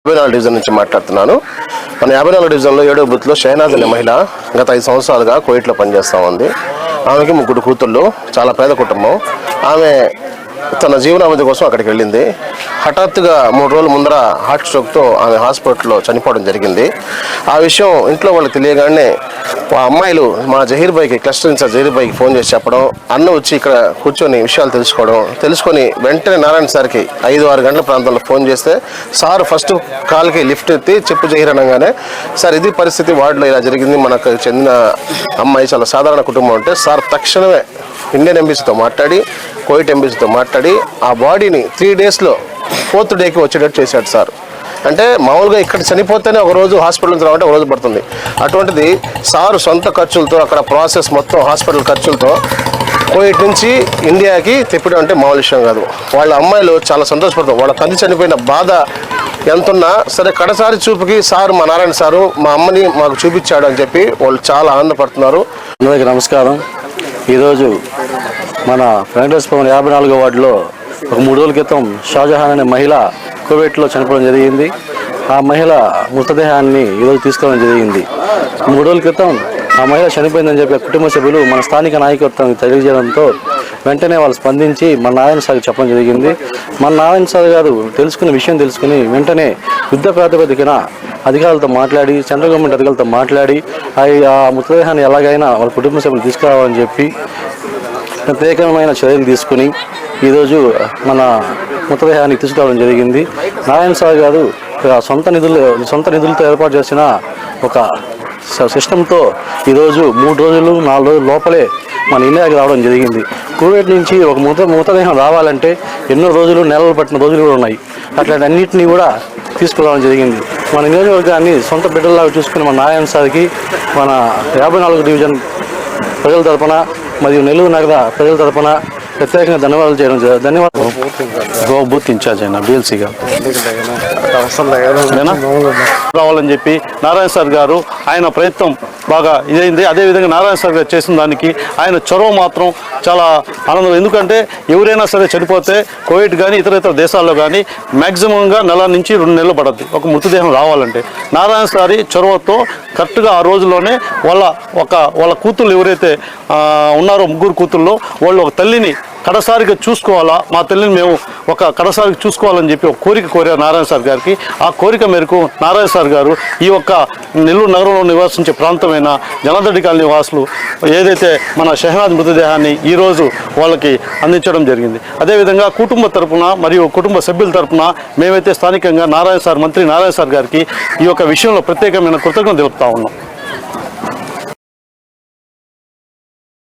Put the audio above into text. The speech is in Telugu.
54 డివిజన్ నుంచి మాట్లాడుతున్నాను. మన 54 డివిజన్లో 7వ బూత్లో షహనాజ్ అనే మహిళ గత 5 సంవత్సరాలుగా కోవిట్లో పనిచేస్తూ ఉంది. ఆమెకి 3 కూతుళ్ళు, చాలా పేద కుటుంబం. ఆమె తన జీవనాభివృద్ధి కోసం అక్కడికి వెళ్ళింది. హఠాత్తుగా 3 రోజుల ముందర హార్ట్ స్ట్రోక్తో ఆమె హాస్పిటల్లో చనిపోవడం జరిగింది. ఆ విషయం ఇంట్లో వాళ్ళకి తెలియగానే ఆ అమ్మాయిలు మా జహీర్ భాయ్కి, క్లస్టర్ ఇన్ఛార్జ్ జహీర్ భాయ్కి ఫోన్ చేసి చెప్పడం, అన్న వచ్చి ఇక్కడ కూర్చొని విషయాలు తెలుసుకొని వెంటనే నారాయణ సార్కి 5-6 గంటల ప్రాంతంలో ఫోన్ చేస్తే సార్ ఫస్ట్ కాల్కి లిఫ్ట్ ఎత్తి చెప్పు జహీర్ అనగానే, సార్ ఇది పరిస్థితి, వార్డులో ఇలా జరిగింది, మనకు చెందిన అమ్మాయి చాలా సాధారణ కుటుంబం అంటే సార్ తక్షణమే ఇండియన్ ఎంబీసీతో మాట్లాడి, కోవిడ్ ఎంబీసీతో మాట్లాడి ఆ బాడీని 3 డేస్లో 4th డేకి వచ్చేటట్టు చేశాడు సార్. అంటే మామూలుగా ఇక్కడ చనిపోతేనే ఒక రోజు హాస్పిటల్ నుంచి రావాలంటే ఒక రోజు పడుతుంది. అటువంటిది సారు సొంత ఖర్చులతో అక్కడ ప్రాసెస్ మొత్తం హాస్పిటల్ ఖర్చులతో కోవిడ్ నుంచి ఇండియాకి తిప్పడం అంటే మామూలు విషయం కాదు. వాళ్ళ అమ్మాయిలు చాలా సంతోషపడతారు. వాళ్ళ తల్లి చనిపోయిన బాధ ఎంతున్నా సరే కడసారి చూపుకి సారు, మా నారాయణ సారు మా అమ్మని మాకు చూపించాడు అని చెప్పి వాళ్ళు చాలా ఆనందపడుతున్నారు. అందరికీ నమస్కారం. ఈరోజు మన వెంకటేశ్వరం 54వ వార్డులో ఒక 3 రోజుల క్రితం షాజహాన్ అనే మహిళ కోవిడ్లో చనిపోవడం జరిగింది. ఆ మహిళ మృతదేహాన్ని ఈరోజు తీసుకోవడం జరిగింది. 3 రోజుల క్రితం ఆ మహిళ చనిపోయిందని చెప్పి కుటుంబ సభ్యులు మన స్థానిక నాయకత్వానికి తెలియజేయడంతో వెంటనే వాళ్ళు స్పందించి మన నారాయణ సార్కి చెప్పడం జరిగింది. మన నారాయణ సార్ గారు విషయం తెలుసుకుని వెంటనే యుద్ధ ప్రాతిపదికన అధికారులతో మాట్లాడి, సెంట్రల్ గవర్నమెంట్ అధికారులతో మాట్లాడి ఆ మృతదేహాన్ని ఎలాగైనా వాళ్ళ కుటుంబ సభ్యులు తీసుకురావాలని చెప్పి ప్రత్యేకమైన చర్యలు తీసుకుని ఈరోజు మన మృతదేహాన్ని తీసుకురావడం జరిగింది. నారాయణ సార్ గారు సొంత నిధులతో ఏర్పాటు చేసిన ఒక సిస్టంతో ఈరోజు 3 రోజులు 4 రోజుల లోపలే మన ఇండియాకి రావడం జరిగింది. కోవిడ్ నుంచి ఒక మృతదేహం రావాలంటే ఎన్నో రోజులు, నెలలు పట్టిన రోజులు కూడా ఉన్నాయి. అట్లాంటి అన్నింటినీ కూడా తీసుకురావడం జరిగింది. మన నియోజకవర్గాన్ని సొంత బిడ్డల్లాగా చూసుకుని మన నారాయణ సార్కి మన 54 డివిజన్ ప్రజల తరపున మరియు నెల్లూరు నగర ప్రజల తరపున ప్రత్యేకంగా ధన్యవాదాలు చేయడం జరిగింది. ధన్యవాదాలు. బూత్ ఇన్ఛార్జ్ అయినా బీఎల్సీగా రావాలని చెప్పి నారాయణ సార్ గారు ఆయన ప్రయత్నం బాగా ఇదైంది. అదేవిధంగా నారాయణ సార్ గారు చేసిన దానికి ఆయన చొరవ మాత్రం చాలా ఆనందం. ఎందుకంటే ఎవరైనా సరే చనిపోతే కోవిడ్ కానీ ఇతర దేశాల్లో కానీ మ్యాక్సిమంగా 1 నెల నుంచి 2 నెలలు పడుతుంది ఒక మృతదేహం రావాలంటే. నారాయణ సారి చొరవతో కరెక్ట్గా ఆ రోజుల్లోనే వాళ్ళ కూతుళ్ళు ఎవరైతే ఉన్నారో 3 కూతుళ్ళు, వాళ్ళు ఒక తల్లిని కడసారిగా చూసుకోవాలా, మా తల్లిని మేము కడసారికి చూసుకోవాలని చెప్పి ఒక కోరిక కోరారు నారాయణ సార్ గారికి. ఆ కోరిక మేరకు నారాయణ సార్ గారు ఈ నెల్లూరు నగరంలో నివాసించే ప్రాంతమైన జనదడ్డి కాలనీ వాసులు ఏదైతే మన షహనాజ్ మృతదేహాన్ని ఈరోజు వాళ్ళకి అందించడం జరిగింది. అదేవిధంగా కుటుంబ తరపున మరియు కుటుంబ సభ్యుల తరపున మేమైతే స్థానికంగా మంత్రి నారాయణ సార్ గారికి ఈ విషయంలో ప్రత్యేకమైన కృతజ్ఞతలు తెలుపుతా ఉన్నాం.